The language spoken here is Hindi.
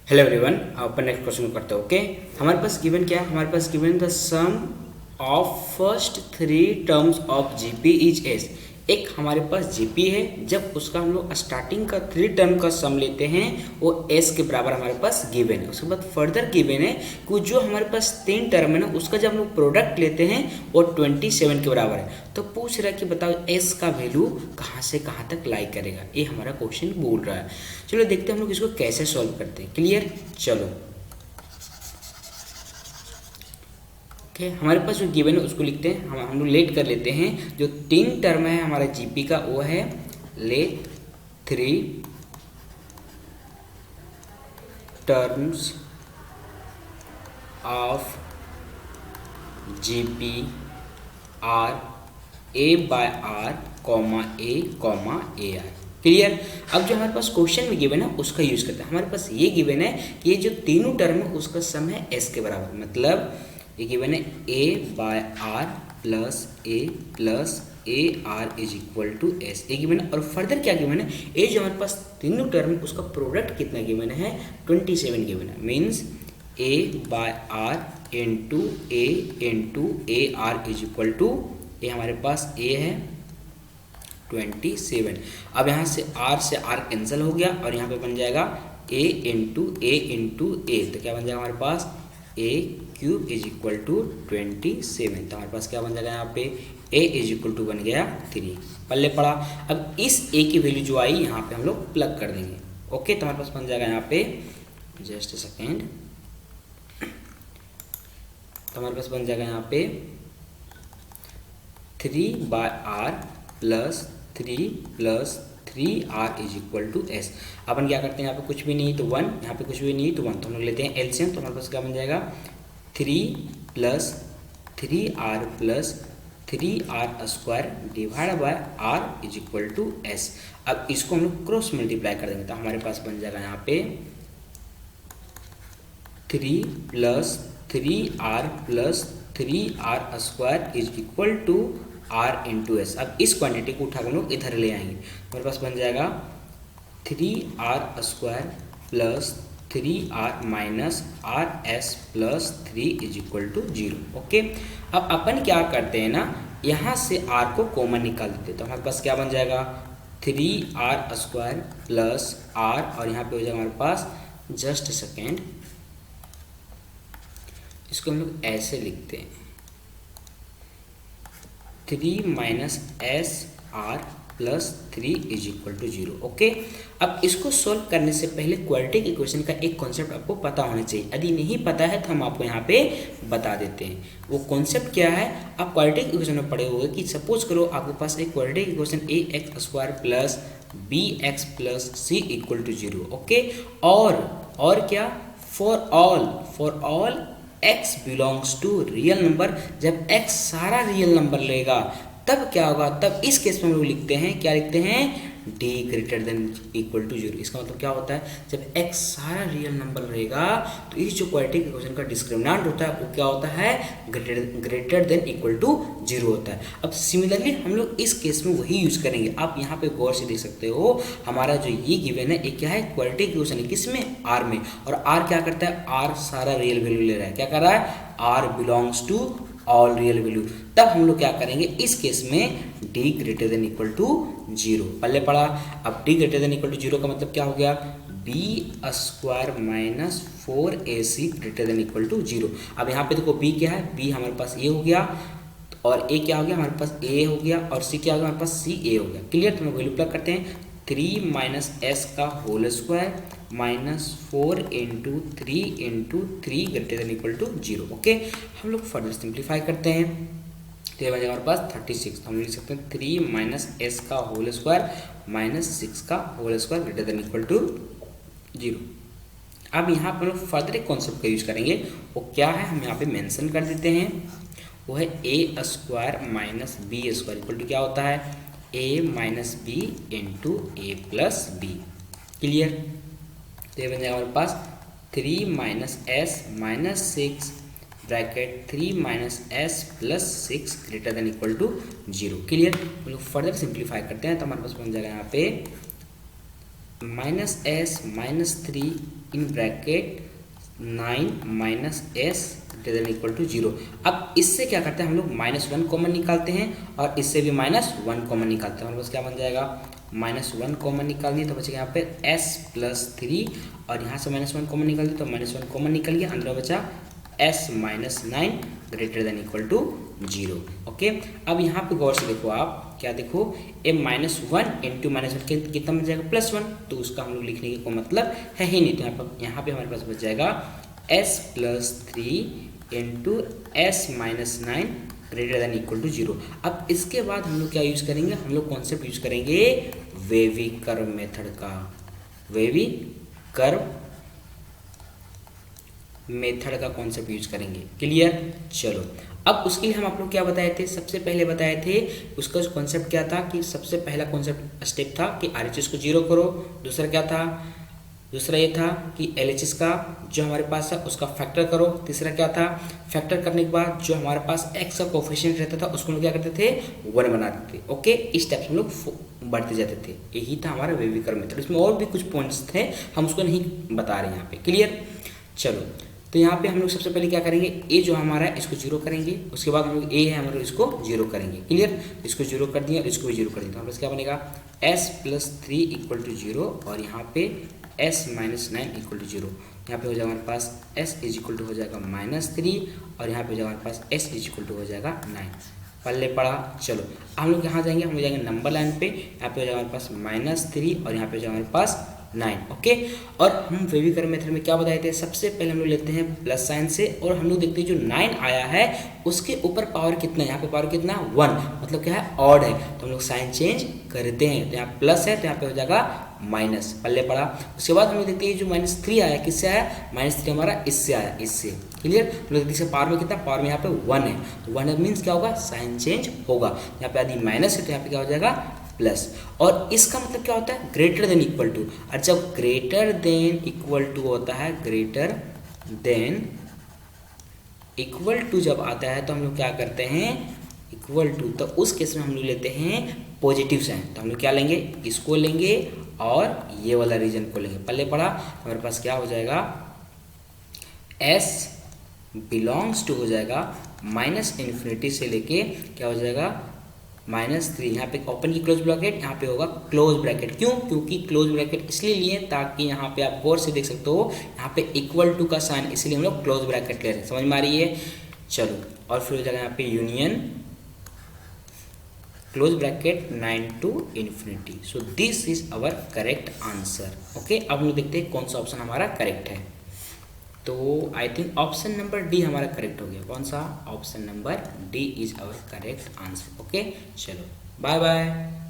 हेलो एवरीवन, अपन नेक्स्ट क्वेश्चन करते हैं। ओके, हमारे पास गिवन क्या है? हमारे पास given the sum of first three terms of GP is S. एक हमारे पास जीपी है, जब उसका हम लोग स्टार्टिंग का थ्री टर्म का सम लेते हैं वो एस के बराबर हमारे पास गिवन है। उसके बाद फर्दर गिवन है कि जो हमारे पास तीन टर्म है ना, उसका जब हम लोग प्रोडक्ट लेते हैं वो 27 के बराबर है। तो पूछ रहा है कि बताओ एस का वैल्यू कहाँ से कहाँ तक लाई करेगा, ये हमारा क्वेश्चन बोल रहा है। चलो देखते हैं हम लोग इसको कैसे सॉल्व करते हैं। क्लियर? चलो ओके, हमारे पास जो गिवन है उसको लिखते हैं। हम लोग लेट कर लेते हैं। जो तीन टर्म है हमारा जीपी का वो है ले three terms of GP R A by R comma A R. Clear? अब जो हमारे पास क्वेश्चन में गिवन है उसका यूज करते हैं। हमारे पास ये गिवन है कि ये जो तीनों टर्म है उसका सम है एस के बराबर। मतलब ये गिवन है A by R plus A R is equal to S, ये गिवन है। और फर्दर क्या गिवन है? ये जो हमारे पास तीनों टर्म है उसका प्रोडक्ट कितना गिवन है? 27 गिवन है। Means A by R into A R is equal to, ये हमारे पास ए है 27। अब यहाँ से आर कैंसिल हो गया और यहाँ पे बन जाएगा ए इंटू ए। तो क्या बन जाएगा हमारे पास? ए क्यूब इज इक्वल टू 27। तो हमारे पास क्या बन जाएगा यहाँ पे? ए इज इक्वल टू बन गया 3। पल्ले पड़ा। अब इस ए की वैल्यू जो आई यहाँ पे हम लोग प्लग कर देंगे। ओके, तो हमारे पास बन जाएगा यहाँ पे, जस्ट अ सेकेंड, तो हमारे पास बन जाएगा यहाँ पे 3 by R plus 3 R is equal to S. अपन क्या करते हैं? यहाँ पे कुछ भी नहीं तो 1, यहाँ पे कुछ भी नहीं तो 1, तो हम लोग लेते हैं एलसीएम। तो हमारे पास क्या बन जाएगा? 3 plus 3r square divide by R is equal to S. अब इसको हम लोग क्रॉस मल्टीप्लाई कर देंगे तो हमारे पास बन जाएगा यहाँ पे 3 plus 3r square is equal to R into S. अब इस क्वांटिटी को उठा कर लोग इधर ले आएंगे। हमारे पास बन जाएगा 3r square plus 3r minus R S plus 3 is equal to 0। Okay, अब अपन क्या करते हैं ना, यहाँ से r को कॉमन निकाल देते हैं। तो हमारे पास क्या बन जाएगा? 3r स्क्वायर प्लस r, और यहाँ पे हो जाएगा हमारे पास, जस्ट सेकेंड, इसको हम लोग ऐसे लिखते हैं 3 minus S R plus 3 is equal to 0। Okay, अब इसको सोल्व करने से पहले क्वाड्रेटिक इक्वेशन का एक कॉन्सेप्ट आपको पता होना चाहिए। यदि नहीं पता है तो हम आपको यहाँ पे बता देते हैं। वो कॉन्सेप्ट क्या है? आप क्वाड्रेटिक इक्वेशन में पढ़े हुए कि सपोज करो आपके पास एक quadratic equation a x square plus b x plus c equal to 0। Okay, और क्या? For all x belongs to real number. जब x सारा रियल नंबर लेगा तब क्या होगा? तब इस केस में हम लोग लिखते हैं, क्या लिखते हैं? d greater than equal to 0। इसका मतलब क्या होता है? जब x सारा रियल नंबर रहेगा तो इस जो क्वाड्रेटिक इक्वेशन का डिस्क्रिमिनेंट होता है वो क्या होता है? ग्रेटर देन इक्वल टू 0 होता है। अब सिमिलरली हम लोग इस केस में वही यूज करेंगे। आप यहाँ पे गौर से देख सकते हो, हमारा जो ये गिवन है ये क्या है? क्वाड्रेटिक इक्वेशन है। किसमें? r में। और r क्या करता है? r सारा रियल वैल्यू ले रहा है। क्या कर रहा है? r belongs to all real value. तब हम लोग क्या करेंगे? इस केस में d greater than equal to 0। पल्ले पड़ा। अब d greater than equal to 0 का मतलब क्या हो गया? b square minus 4ac greater than equal to 0। अब यहाँ पे देखो b क्या है? b हमारे पास a हो गया, और a क्या हो गया? हमारे पास a हो गया, और c क्या हो गया? हमारे पास c a हो गया। क्लियर? तो हम वैल्यू प्लग करते हैं। 3 माइनस एस का whole square minus 4 into 3 greater than equal to 0। Okay, हम लोग फर्दर सिंप्लीफाई करते हैं तो ये बन जाएगा हमारे पास 36। तो हम लिख सकते हैं 3 माइनस एस का होल स्क्वायर माइनस 6 का whole square greater than equal to 0। अब यहाँ पर लोग फर्दर एक कॉन्सेप्ट का यूज करेंगे। वो क्या है? हम यहाँ पे मेंशन कर देते हैं। वो है A square minus B square equal to क्या होता है? a minus B into A plus B. Clear? तो ये बन जाएगा हमारे पास 3 minus S minus 6 bracket 3 minus S plus 6 greater than equal to 0। Clear? हम लोग फर्दर सिंप्लीफाई करते हैं तो हमारे पास बन जाएगा यहाँ पे minus S minus 3 in bracket 9 minus s greater than equal to 0। अब इससे क्या करते हैं हम लोग -1 कॉमन निकालते हैं और इससे भी -1 कॉमन निकालते हैं। हमारे पास क्या बन जाएगा, -1 कॉमन निकाल दिए तो बचेगा यहाँ पे s प्लस 3 और यहाँ से -1 कॉमन निकाल दिए तो -1 कॉमन निकल गया, अंदर बचा s minus 9 greater than equal to 0। Okay, अब यहाँ पे गौर से देखो, आप क्या देखो, ए -1 इंटू -1 कितना बन जाएगा +1, तो उसका हम लोग लिखने की कोई मतलब है ही नहीं। तो यहाँ पे हमारे पास बच जाएगा s plus 3 into s minus 9 greater than equal to 0। अब इसके बाद हम लोग क्या यूज़ करेंगे, हम लोग कॉन्सेप्ट यूज करेंगे वेवी कर्व मेथड का, वेवी कर्व मेथड का कॉन्सेप्ट यूज करेंगे। क्लियर, चलो अब उसके लिए हम आप लोग क्या बताए थे, सबसे पहले बताए थे उसका कॉन्सेप्ट क्या था कि सबसे पहला कॉन्सेप्ट स्टेप था कि RHS को 0 करो। दूसरा क्या था, दूसरा ये था कि LHS का जो हमारे पास है उसका फैक्टर करो। तीसरा क्या था, फैक्टर करने के बाद जो हमारे पास x का कोफिशिएंट रहता था उसको हम क्या करते थे 1 बना देते थे। ओके, इस टाइप से हम लोग बढ़ते जाते थे। यही था हमारा वेवी कर्व मेथड। इसमें और भी कुछ पॉइंट्स थे, हम उसको नहीं बता रहे यहाँ पे। क्लियर, चलो तो यहाँ पे हम लोग सबसे पहले क्या करेंगे, ए जो हमारा है इसको 0 करेंगे, उसके बाद हम लोग ए है हमारे इसको 0 करेंगे। क्लियर, इसको 0 कर दिया और इसको भी 0 कर दिया, तो हमारे पास क्या बनेगा s प्लस 3 इक्वल टू 0 और यहाँ पे s माइनस 9 इक्वल टू 0। यहाँ पे हो जाएगा हमारे पास s इज इक्वल टू हो जाएगा -3 और यहाँ पे हो जाएगा हमारे पास s इज इक्वल टू हो जाएगा 9। पल्ले पड़ा, चलो हम लोग यहाँ जाएंगे, हम लोग जाएंगे नंबर लाइन पे, यहाँ पे हो जाएगा हमारे पास -3 और यहाँ पे हो जाएगा हमारे पास 9। ओके, और हम वेवी कर्व मेथड में क्या बताए थे, सबसे पहले हम लोग लेते हैं प्लस साइन से और हम लोग देखते हैं जो 9 आया है उसके ऊपर पावर कितना है, यहाँ पे पावर कितना 1, मतलब क्या है ऑड है, तो हम लोग साइन चेंज करते हैं, तो यहाँ प्लस है तो यहाँ पे हो जाएगा माइनस, पल्ले पड़ा। उसके बाद हम लोग देखते हैं जो -3 आया, किससे आया, -3 हमारा इससे आया, इससे। क्लियर, हम लोग देखते हैं पावर में कितना, पावर में यहाँ पे 1 है, तो 1 मीन्स क्या होगा, साइन चेंज होगा। यहाँ पे यदि माइनस है तो यहाँ पे क्या हो जाएगा प्लस, और इसका मतलब क्या होता है ग्रेटर देन इक्वल टू। और जब ग्रेटर देन इक्वल टू होता है, ग्रेटर देन इक्वल टू जब आता है तो हम लोग क्या करते हैं, इक्वल टू, तो उस केस में हम लोग लेते हैं पॉजिटिव साइन। तो हम लोग क्या लेंगे, इसको लेंगे और ये वाला रीजन को लेंगे। पल्ले पड़ा, हमारे पास क्या हो जाएगा, s बिलोंग्स टू हो जाएगा -∞ से लेके क्या हो जाएगा -3। यहाँ पे ओपन की क्लोज ब्रैकेट, यहाँ पे होगा क्लोज ब्रैकेट। क्यों, क्योंकि क्लोज ब्रैकेट इसलिए लिए ताकि यहाँ पे आप गौर से देख सकते हो, यहाँ पे इक्वल टू का साइन, इसलिए हम लोग क्लोज ब्रैकेट ले रहे हैं। समझ में आ रही है, चलो, और फिर हो जाएगा यहाँ पे union close bracket 9 to ∞। So this is our correct answer. Okay, अब हम लोग देखते हैं कौन सा ऑप्शन हमारा करेक्ट है। तो I think option number D हमारा करेक्ट हो गया। कौन सा, option number D is our correct answer. Okay, चलो बाय बाय।